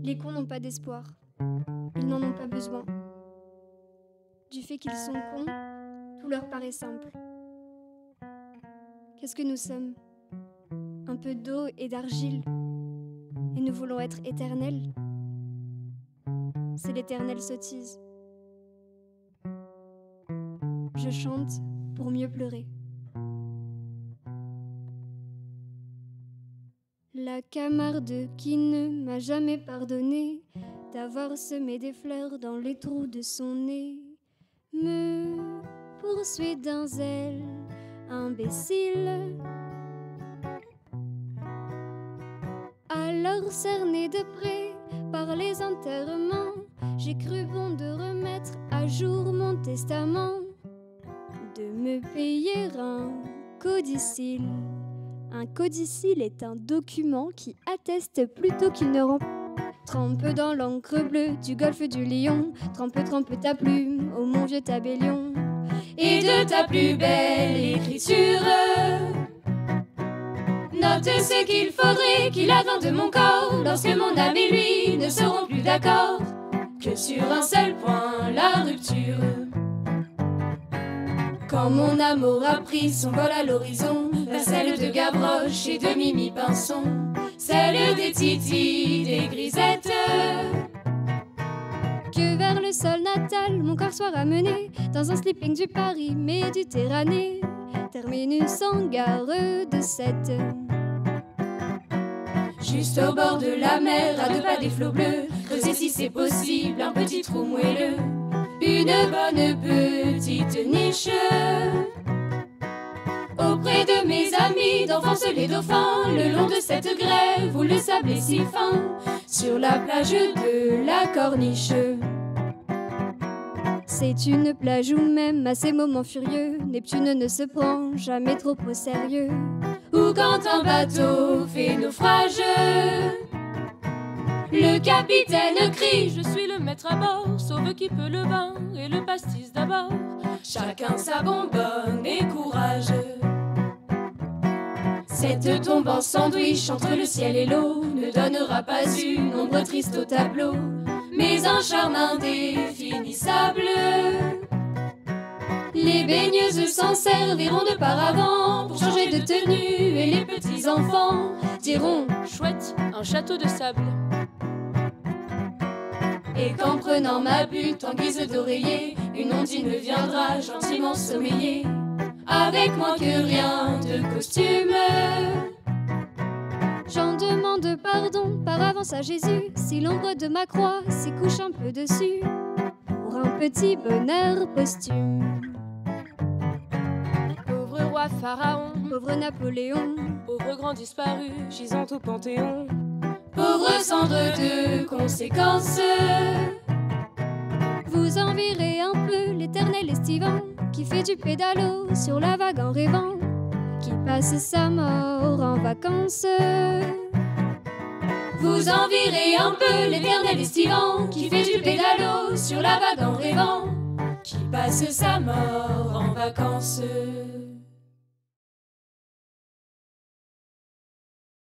Les cons n'ont pas d'espoir. Ils n'en ont pas besoin. Du fait qu'ils sont cons, tout leur paraît simple. Qu'est-ce que nous sommes? Un peu d'eau et d'argile. Et nous voulons être éternels. C'est l'éternelle sottise. Je chante pour mieux pleurer. La camarde qui ne m'a jamais pardonné d'avoir semé des fleurs dans les trous de son nez me poursuit d'un zèle imbécile. Alors cerné de près par les enterrements, j'ai cru bon de remettre à jour mon testament, de me payer un codicille. Un codicille est un document qui atteste plutôt qu'il ne rend. Trempe dans l'encre bleue du golfe du Lion, trempe ta plume au mon vieux tabellion. Et de ta plus belle écriture, note ce qu'il faudrait qu'il advente de mon corps lorsque mon âme et lui ne seront plus d'accord que sur un seul point, la rupture. Quand mon âme aura pris son vol à l'horizon, vers celle de Gavroche et de Mimi Pinson, celle des Titi, des Grisettes, que vers le sol natal mon corps soit ramené dans un sleeping du Paris Méditerranée, terminus en gare de 7. Juste au bord de la mer, à 2 pas des flots bleus, creuser si c'est possible un petit trou moelleux, une bonne petite niche auprès de mes amis d'enfance les dauphins, le long de cette grève où le sable est si fin, sur la plage de la Corniche. C'est une plage où même à ces moments furieux, Neptune ne se prend jamais trop au sérieux. Ou quand un bateau fait naufrage, le capitaine crie: je suis le maître à bord, sauve qui peut le vin et le pastis d'abord. Chacun sa bonbonne et courage. Cette tombe en sandwich entre le ciel et l'eau ne donnera pas une ombre triste au tableau, mais un charme indéfinissable. Les baigneuses s'en serviront de paravent pour changer de tenue, et les petits enfants diront: chouette, un château de sable. Et qu'en prenant ma butte en guise d'oreiller, une ondine viendra gentiment sommeiller avec moins que rien de costume. J'en demande pardon par avance à Jésus si l'ombre de ma croix s'y couche un peu dessus, pour un petit bonheur posthume. Pauvre roi Pharaon, pauvre Napoléon, pauvre grand disparu gisant au Panthéon, pauvre cendre de conséquences. Vous envierez un peu l'éternel estivant qui fait du pédalo sur la vague en rêvant, qui passe sa mort en vacances. Vous envierez un peu l'éternel estivant qui fait du pédalo sur la vague en rêvant, qui passe sa mort en vacances.